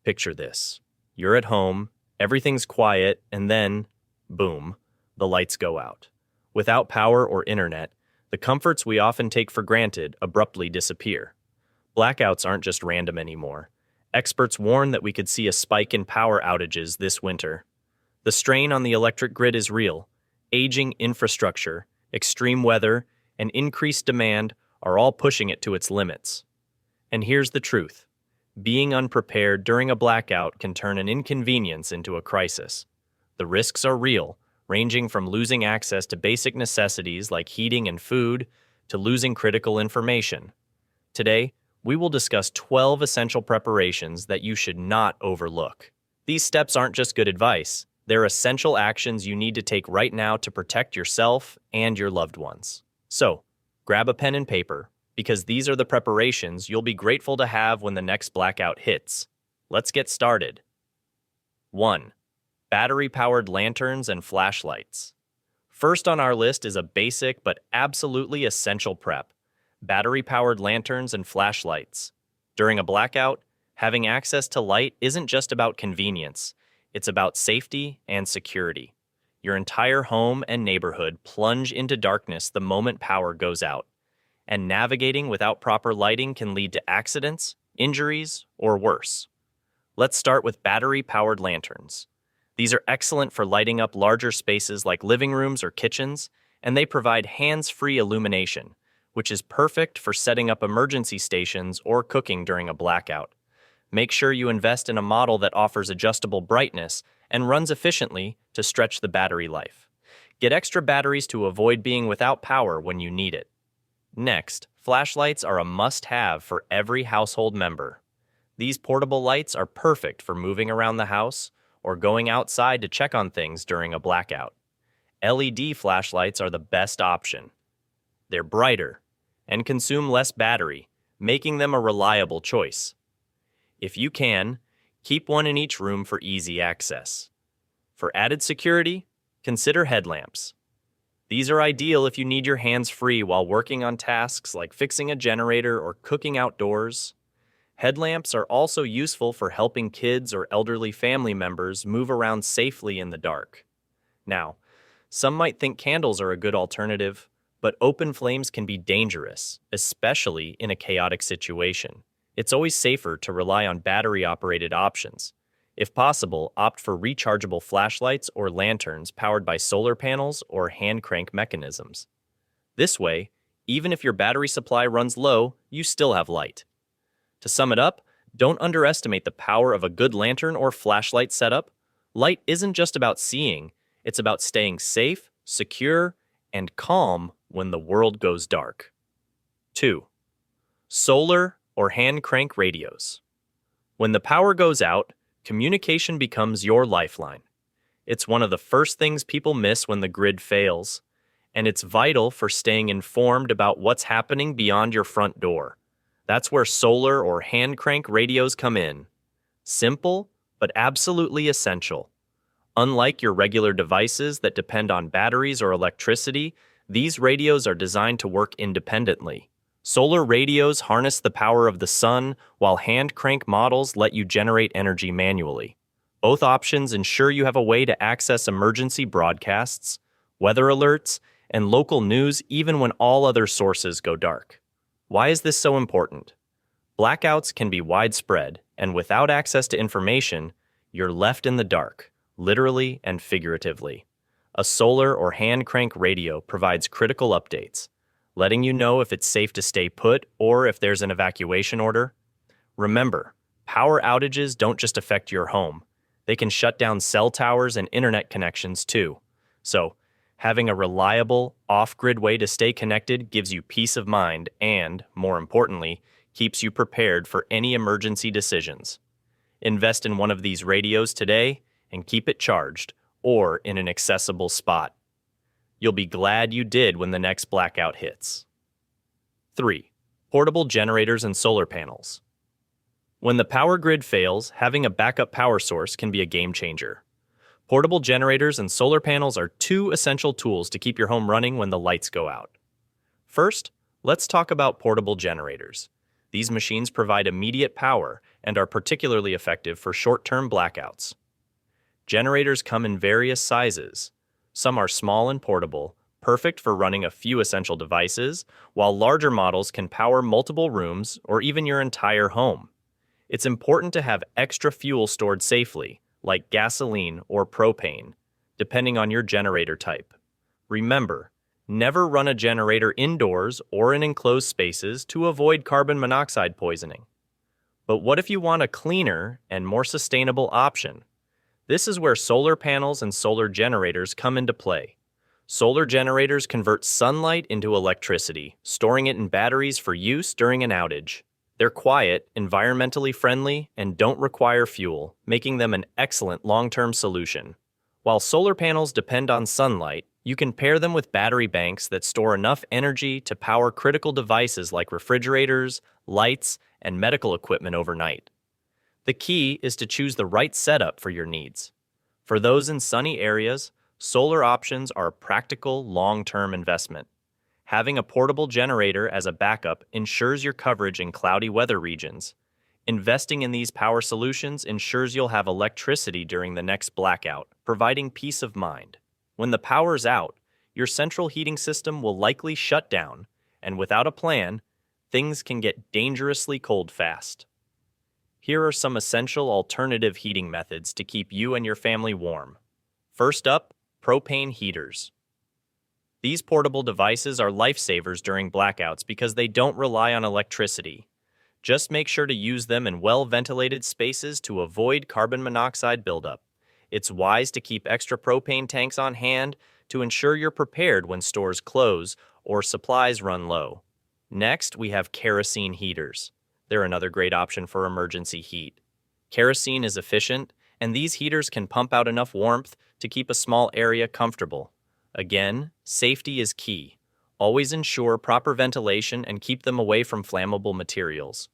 Picture this. You're at home, everything's quiet, and then, boom, the lights go out. Without power or internet, the comforts we often take for granted abruptly disappear. Blackouts aren't just random anymore. Experts warn that we could see a spike in power outages this winter. The strain on the electric grid is real. Aging infrastructure, extreme weather, and increased demand are all pushing it to its limits. And here's the truth. Being unprepared during a blackout can turn an inconvenience into a crisis. The risks are real, ranging from losing access to basic necessities like heating and food to losing critical information. Today, we will discuss 12 essential preparations that you should not overlook. These steps aren't just good advice. They're essential actions you need to take right now to protect yourself and your loved ones. So, grab a pen and paper, because these are the preparations you'll be grateful to have when the next blackout hits. Let's get started. 1. Battery-powered lanterns and flashlights. First on our list is a basic but absolutely essential prep: battery-powered lanterns and flashlights. During a blackout, having access to light isn't just about convenience. It's about safety and security. Your entire home and neighborhood plunge into darkness the moment power goes out, and navigating without proper lighting can lead to accidents, injuries, or worse. Let's start with battery-powered lanterns. These are excellent for lighting up larger spaces like living rooms or kitchens, and they provide hands-free illumination, which is perfect for setting up emergency stations or cooking during a blackout. Make sure you invest in a model that offers adjustable brightness and runs efficiently to stretch the battery life. Get extra batteries to avoid being without power when you need it. Next, flashlights are a must-have for every household member. These portable lights are perfect for moving around the house or going outside to check on things during a blackout. LED flashlights are the best option. They're brighter and consume less battery, making them a reliable choice. If you can, keep one in each room for easy access. For added security, consider headlamps. These are ideal if you need your hands free while working on tasks like fixing a generator or cooking outdoors. Headlamps are also useful for helping kids or elderly family members move around safely in the dark. Now, some might think candles are a good alternative, but open flames can be dangerous, especially in a chaotic situation. It's always safer to rely on battery-operated options. If possible, opt for rechargeable flashlights or lanterns powered by solar panels or hand crank mechanisms. This way, even if your battery supply runs low, you still have light. To sum it up, don't underestimate the power of a good lantern or flashlight setup. Light isn't just about seeing, it's about staying safe, secure, and calm when the world goes dark. 2. Solar or hand crank radios. When the power goes out, communication becomes your lifeline. It's one of the first things people miss when the grid fails, and it's vital for staying informed about what's happening beyond your front door. That's where solar or hand crank radios come in. Simple, but absolutely essential. Unlike your regular devices that depend on batteries or electricity, these radios are designed to work independently. Solar radios harness the power of the sun, while hand crank models let you generate energy manually. Both options ensure you have a way to access emergency broadcasts, weather alerts, and local news even when all other sources go dark. Why is this so important? Blackouts can be widespread, and without access to information, you're left in the dark, literally and figuratively. A solar or hand crank radio provides critical updates, letting you know if it's safe to stay put or if there's an evacuation order. Remember, power outages don't just affect your home. They can shut down cell towers and internet connections too. So, having a reliable, off-grid way to stay connected gives you peace of mind and, more importantly, keeps you prepared for any emergency decisions. Invest in one of these radios today and keep it charged or in an accessible spot. You'll be glad you did when the next blackout hits. 3. Portable generators and solar panels. When the power grid fails, having a backup power source can be a game changer. Portable generators and solar panels are two essential tools to keep your home running when the lights go out. First, let's talk about portable generators. These machines provide immediate power and are particularly effective for short-term blackouts. Generators come in various sizes. Some are small and portable, perfect for running a few essential devices, while larger models can power multiple rooms or even your entire home. It's important to have extra fuel stored safely, like gasoline or propane, depending on your generator type. Remember, never run a generator indoors or in enclosed spaces to avoid carbon monoxide poisoning. But what if you want a cleaner and more sustainable option? This is where solar panels and solar generators come into play. Solar generators convert sunlight into electricity, storing it in batteries for use during an outage. They're quiet, environmentally friendly, and don't require fuel, making them an excellent long-term solution. While solar panels depend on sunlight, you can pair them with battery banks that store enough energy to power critical devices like refrigerators, lights, and medical equipment overnight. The key is to choose the right setup for your needs. For those in sunny areas, solar options are a practical, long-term investment. Having a portable generator as a backup ensures your coverage in cloudy weather regions. Investing in these power solutions ensures you'll have electricity during the next blackout, providing peace of mind. When the power's out, your central heating system will likely shut down, and without a plan, things can get dangerously cold fast. Here are some essential alternative heating methods to keep you and your family warm. First up, propane heaters. These portable devices are lifesavers during blackouts because they don't rely on electricity. Just make sure to use them in well-ventilated spaces to avoid carbon monoxide buildup. It's wise to keep extra propane tanks on hand to ensure you're prepared when stores close or supplies run low. Next, we have kerosene heaters. They're another great option for emergency heat. Kerosene is efficient, and these heaters can pump out enough warmth to keep a small area comfortable. Again, safety is key. Always ensure proper ventilation and keep them away from flammable materials.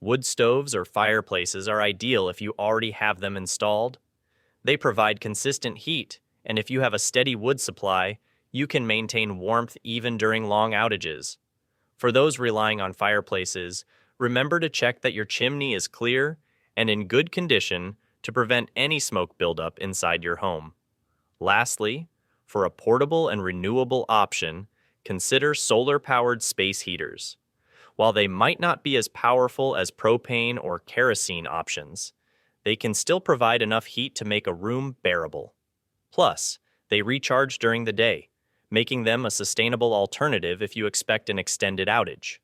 Wood stoves or fireplaces are ideal if you already have them installed. They provide consistent heat, and if you have a steady wood supply, you can maintain warmth even during long outages. For those relying on fireplaces, remember to check that your chimney is clear and in good condition to prevent any smoke buildup inside your home. Lastly, for a portable and renewable option, consider solar-powered space heaters. While they might not be as powerful as propane or kerosene options, they can still provide enough heat to make a room bearable. Plus, they recharge during the day, making them a sustainable alternative if you expect an extended outage.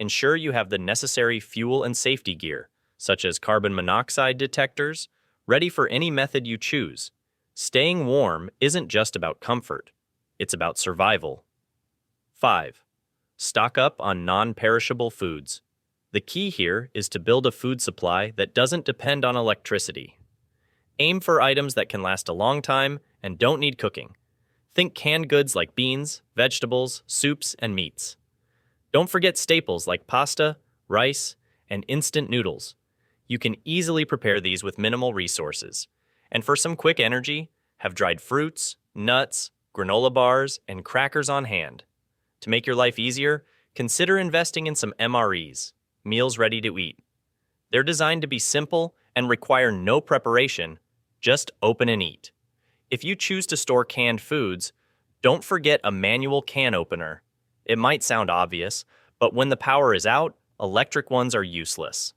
Ensure you have the necessary fuel and safety gear, such as carbon monoxide detectors, ready for any method you choose. Staying warm isn't just about comfort, it's about survival. 5. Stock up on non-perishable foods. The key here is to build a food supply that doesn't depend on electricity. Aim for items that can last a long time and don't need cooking. Think canned goods like beans, vegetables, soups, and meats. Don't forget staples like pasta, rice, and instant noodles. You can easily prepare these with minimal resources. And for some quick energy, have dried fruits, nuts, granola bars, and crackers on hand. To make your life easier, consider investing in some MREs, meals ready to eat. They're designed to be simple and require no preparation, just open and eat. If you choose to store canned foods, don't forget a manual can opener. It might sound obvious, but when the power is out, electric ones are useless.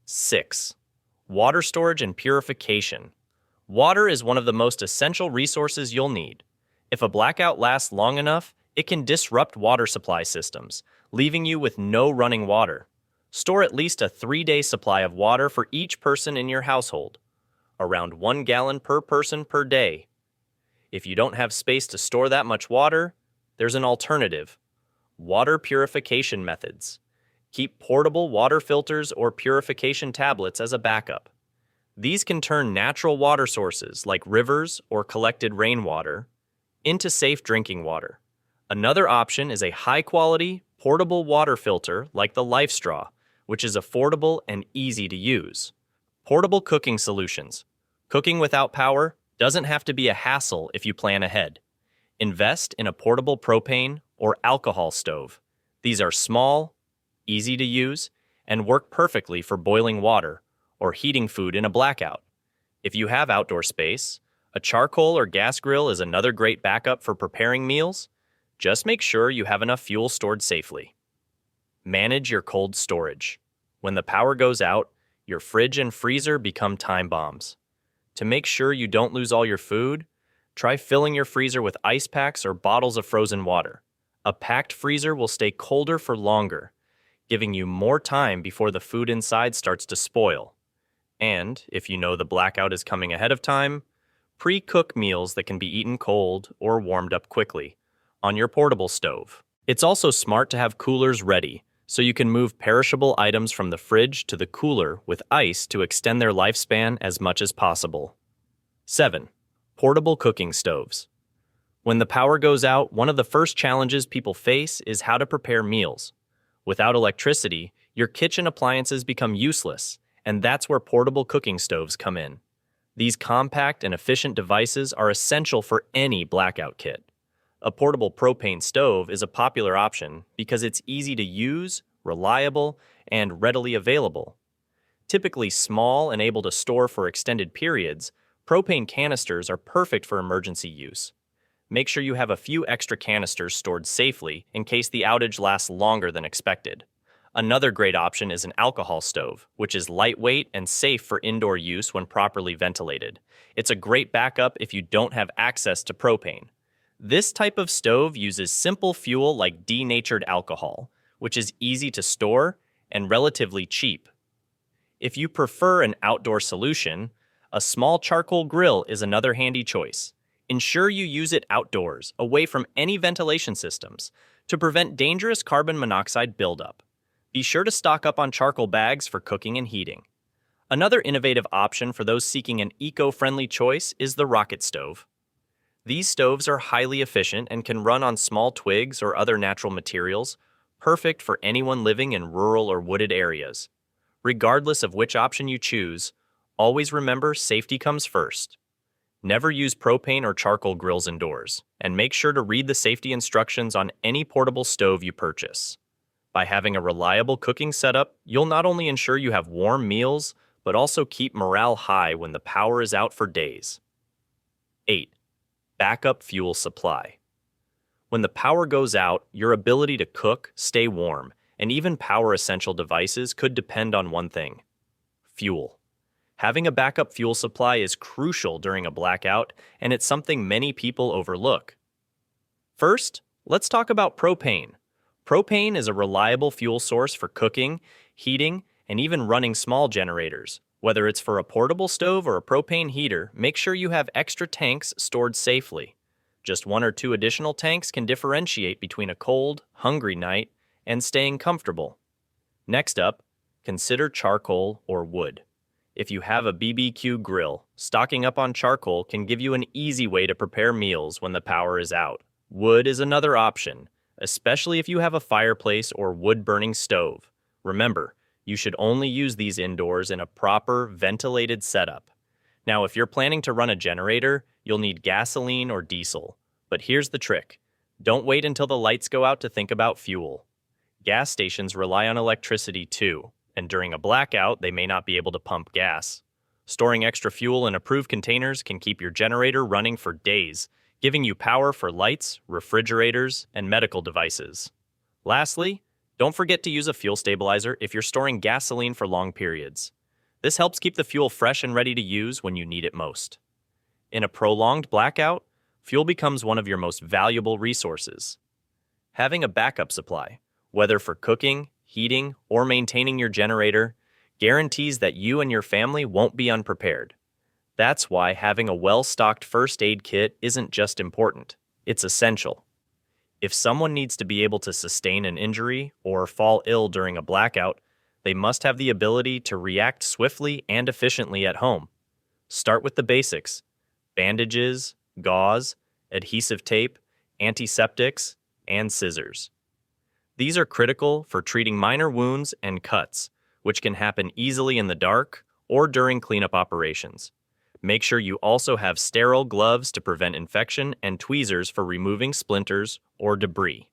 6. Water storage and purification. Water is one of the most essential resources you'll need. If a blackout lasts long enough, it can disrupt water supply systems, leaving you with no running water. Store at least a 3-day supply of water for each person in your household, around 1 gallon per person per day. If you don't have space to store that much water, there's an alternative. Water purification methods. Keep portable water filters or purification tablets as a backup. These can turn natural water sources like rivers or collected rainwater into safe drinking water. Another option is a high-quality, portable water filter like the Life Straw, which is affordable and easy to use. Portable cooking solutions. Cooking without power doesn't have to be a hassle if you plan ahead. Invest in a portable propane or alcohol stove. These are small, easy to use, and work perfectly for boiling water or heating food in a blackout. If you have outdoor space, a charcoal or gas grill is another great backup for preparing meals. Just make sure you have enough fuel stored safely. Manage your cold storage. When the power goes out, your fridge and freezer become time bombs. To make sure you don't lose all your food, try filling your freezer with ice packs or bottles of frozen water. A packed freezer will stay colder for longer, giving you more time before the food inside starts to spoil. And, if you know the blackout is coming ahead of time, pre-cook meals that can be eaten cold or warmed up quickly on your portable stove. It's also smart to have coolers ready, so you can move perishable items from the fridge to the cooler with ice to extend their lifespan as much as possible. 7. Portable cooking stoves. When the power goes out, one of the first challenges people face is how to prepare meals. Without electricity, your kitchen appliances become useless, and that's where portable cooking stoves come in. These compact and efficient devices are essential for any blackout kit. A portable propane stove is a popular option because it's easy to use, reliable, and readily available. Typically small and able to store for extended periods, propane canisters are perfect for emergency use. Make sure you have a few extra canisters stored safely in case the outage lasts longer than expected. Another great option is an alcohol stove, which is lightweight and safe for indoor use when properly ventilated. It's a great backup if you don't have access to propane. This type of stove uses simple fuel like denatured alcohol, which is easy to store and relatively cheap. If you prefer an outdoor solution, a small charcoal grill is another handy choice. Ensure you use it outdoors, away from any ventilation systems, to prevent dangerous carbon monoxide buildup. Be sure to stock up on charcoal bags for cooking and heating. Another innovative option for those seeking an eco-friendly choice is the rocket stove. These stoves are highly efficient and can run on small twigs or other natural materials, perfect for anyone living in rural or wooded areas. Regardless of which option you choose, always remember safety comes first. Never use propane or charcoal grills indoors, and make sure to read the safety instructions on any portable stove you purchase. By having a reliable cooking setup, you'll not only ensure you have warm meals, but also keep morale high when the power is out for days. 8. Backup fuel supply. When the power goes out, your ability to cook, stay warm, and even power essential devices could depend on one thing: fuel. Having a backup fuel supply is crucial during a blackout, and it's something many people overlook. First, let's talk about propane. Propane is a reliable fuel source for cooking, heating, and even running small generators. Whether it's for a portable stove or a propane heater, make sure you have extra tanks stored safely. Just 1 or 2 additional tanks can differentiate between a cold, hungry night and staying comfortable. Next up, consider charcoal or wood. If you have a BBQ grill, stocking up on charcoal can give you an easy way to prepare meals when the power is out. Wood is another option, especially if you have a fireplace or wood-burning stove. Remember, you should only use these indoors in a proper, ventilated setup. Now, if you're planning to run a generator, you'll need gasoline or diesel. But here's the trick: don't wait until the lights go out to think about fuel. Gas stations rely on electricity too, and during a blackout, they may not be able to pump gas. Storing extra fuel in approved containers can keep your generator running for days, giving you power for lights, refrigerators, and medical devices. Lastly, don't forget to use a fuel stabilizer if you're storing gasoline for long periods. This helps keep the fuel fresh and ready to use when you need it most. In a prolonged blackout, fuel becomes one of your most valuable resources. Having a backup supply, whether for cooking, heating, or maintaining your generator, guarantees that you and your family won't be unprepared. That's why having a well-stocked first aid kit isn't just important, it's essential. If someone needs to be able to sustain an injury or fall ill during a blackout, they must have the ability to react swiftly and efficiently at home. Start with the basics: bandages, gauze, adhesive tape, antiseptics, and scissors. These are critical for treating minor wounds and cuts, which can happen easily in the dark or during cleanup operations. Make sure you also have sterile gloves to prevent infection and tweezers for removing splinters or debris.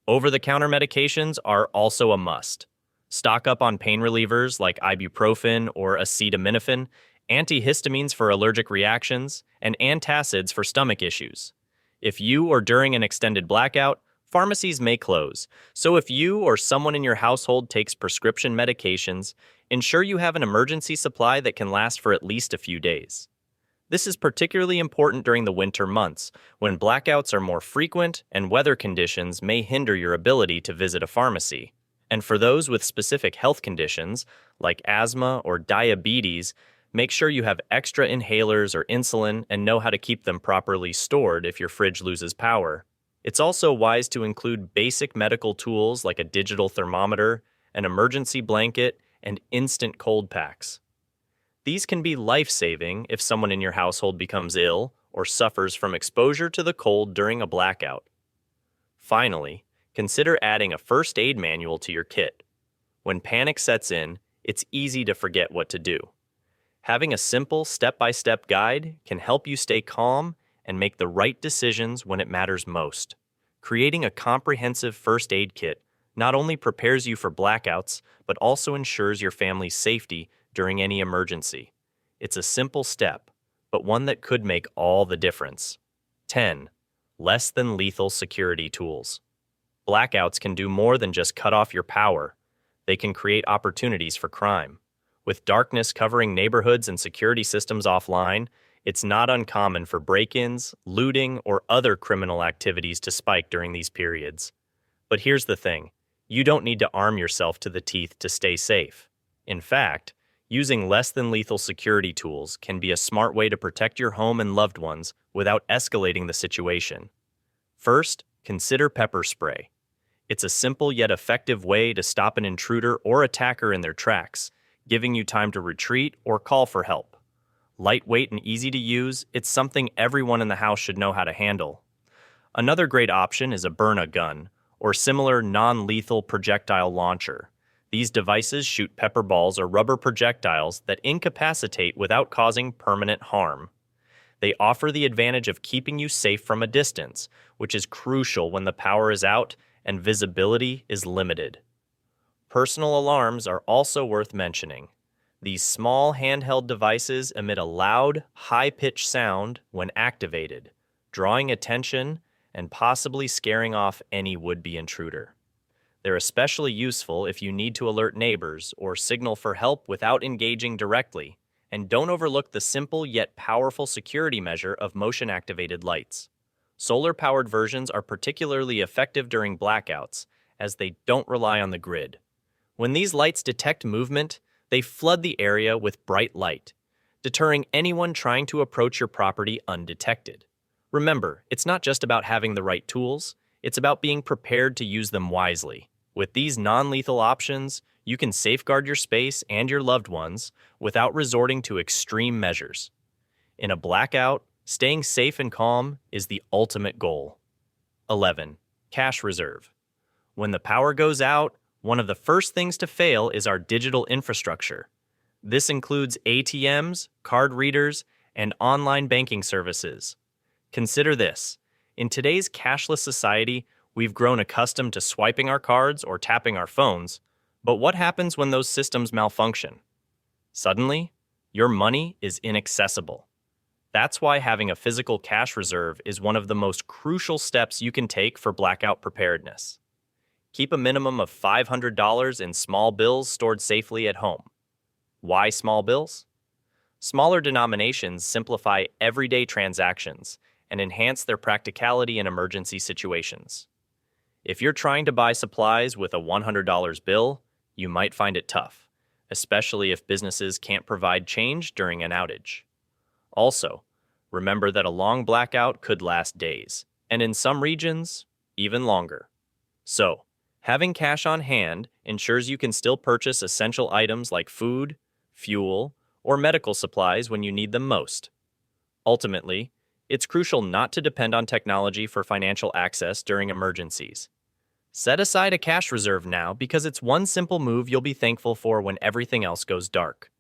Over-the-counter medications are also a must. Stock up on pain relievers like ibuprofen or acetaminophen, antihistamines for allergic reactions, and antacids for stomach issues. If you or during an extended blackout, pharmacies may close, so if you or someone in your household takes prescription medications, ensure you have an emergency supply that can last for at least a few days. This is particularly important during the winter months, when blackouts are more frequent and weather conditions may hinder your ability to visit a pharmacy. And for those with specific health conditions, like asthma or diabetes, make sure you have extra inhalers or insulin and know how to keep them properly stored if your fridge loses power. It's also wise to include basic medical tools like a digital thermometer, an emergency blanket, and instant cold packs. These can be life-saving if someone in your household becomes ill or suffers from exposure to the cold during a blackout. Finally, consider adding a first aid manual to your kit. When panic sets in, it's easy to forget what to do. Having a simple step-by-step guide can help you stay calm and make the right decisions when it matters most. Creating a comprehensive first aid kit not only prepares you for blackouts, but also ensures your family's safety during any emergency. It's a simple step, but one that could make all the difference. 10. Less than lethal security tools. Blackouts can do more than just cut off your power. They can create opportunities for crime. With darkness covering neighborhoods and security systems offline, it's not uncommon for break-ins, looting, or other criminal activities to spike during these periods. But here's the thing. You don't need to arm yourself to the teeth to stay safe. In fact, using less than lethal security tools can be a smart way to protect your home and loved ones without escalating the situation. First, consider pepper spray. It's a simple yet effective way to stop an intruder or attacker in their tracks, giving you time to retreat or call for help. Lightweight and easy to use, it's something everyone in the house should know how to handle. Another great option is a burn-a gun, or similar non-lethal projectile launcher. These devices shoot pepper balls or rubber projectiles that incapacitate without causing permanent harm. They offer the advantage of keeping you safe from a distance, which is crucial when the power is out and visibility is limited. Personal alarms are also worth mentioning. These small handheld devices emit a loud, high-pitched sound when activated, drawing attention and possibly scaring off any would-be intruder. They're especially useful if you need to alert neighbors or signal for help without engaging directly, and don't overlook the simple yet powerful security measure of motion-activated lights. Solar-powered versions are particularly effective during blackouts, as they don't rely on the grid. When these lights detect movement, they flood the area with bright light, deterring anyone trying to approach your property undetected. Remember, it's not just about having the right tools, it's about being prepared to use them wisely. With these non-lethal options, you can safeguard your space and your loved ones without resorting to extreme measures. In a blackout, staying safe and calm is the ultimate goal. 11. Cash reserve. When the power goes out, one of the first things to fail is our digital infrastructure. This includes ATMs, card readers, and online banking services. Consider this. In today's cashless society, we've grown accustomed to swiping our cards or tapping our phones, but what happens when those systems malfunction? Suddenly, your money is inaccessible. That's why having a physical cash reserve is one of the most crucial steps you can take for blackout preparedness. Keep a minimum of $500 in small bills stored safely at home. Why small bills? Smaller denominations simplify everyday transactions and enhance their practicality in emergency situations. If you're trying to buy supplies with a $100 bill, you might find it tough, especially if businesses can't provide change during an outage. Also, remember that a long blackout could last days, and in some regions, even longer. So, having cash on hand ensures you can still purchase essential items like food, fuel, or medical supplies when you need them most. Ultimately, it's crucial not to depend on technology for financial access during emergencies. Set aside a cash reserve now because it's one simple move you'll be thankful for when everything else goes dark.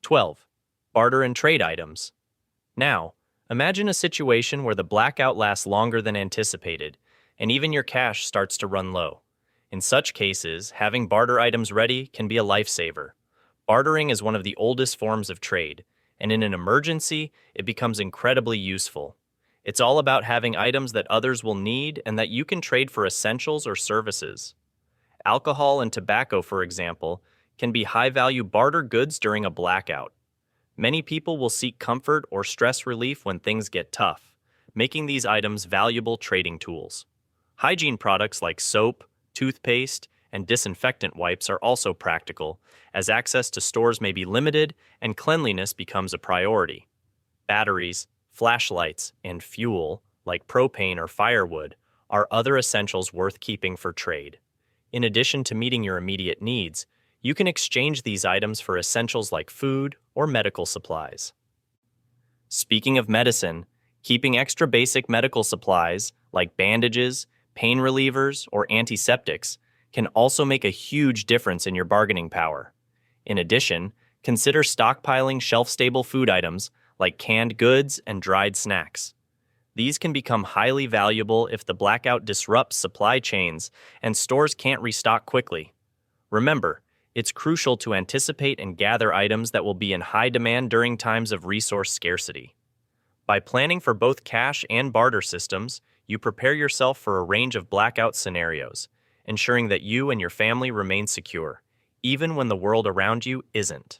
12. Barter and trade items. Now, imagine a situation where the blackout lasts longer than anticipated, and even your cash starts to run low. In such cases, having barter items ready can be a lifesaver. Bartering is one of the oldest forms of trade, and in an emergency, it becomes incredibly useful. It's all about having items that others will need and that you can trade for essentials or services. Alcohol and tobacco, for example, can be high-value barter goods during a blackout. Many people will seek comfort or stress relief when things get tough, making these items valuable trading tools. Hygiene products like soap, toothpaste, and disinfectant wipes are also practical, as access to stores may be limited and cleanliness becomes a priority. Batteries, flashlights, and fuel, like propane or firewood, are other essentials worth keeping for trade. In addition to meeting your immediate needs, you can exchange these items for essentials like food or medical supplies. Speaking of medicine, keeping extra basic medical supplies like bandages, pain relievers, or antiseptics can also make a huge difference in your bargaining power. In addition, consider stockpiling shelf-stable food items like canned goods and dried snacks. These can become highly valuable if the blackout disrupts supply chains and stores can't restock quickly. Remember, it's crucial to anticipate and gather items that will be in high demand during times of resource scarcity. By planning for both cash and barter systems, you prepare yourself for a range of blackout scenarios, ensuring that you and your family remain secure, even when the world around you isn't.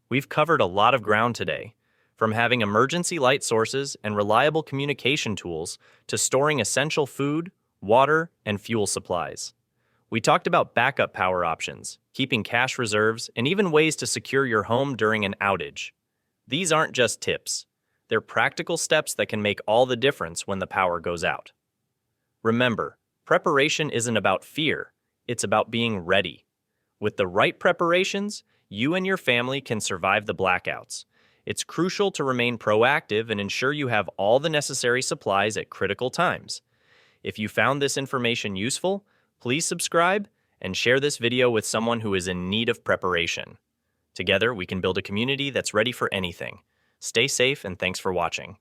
We've covered a lot of ground today, from having emergency light sources and reliable communication tools to storing essential food, water, and fuel supplies. We talked about backup power options, keeping cash reserves, and even ways to secure your home during an outage. These aren't just tips. They're practical steps that can make all the difference when the power goes out. Remember, preparation isn't about fear, it's about being ready. With the right preparations, you and your family can survive the blackouts. It's crucial to remain proactive and ensure you have all the necessary supplies at critical times. If you found this information useful, please subscribe and share this video with someone who is in need of preparation. Together, we can build a community that's ready for anything. Stay safe and thanks for watching.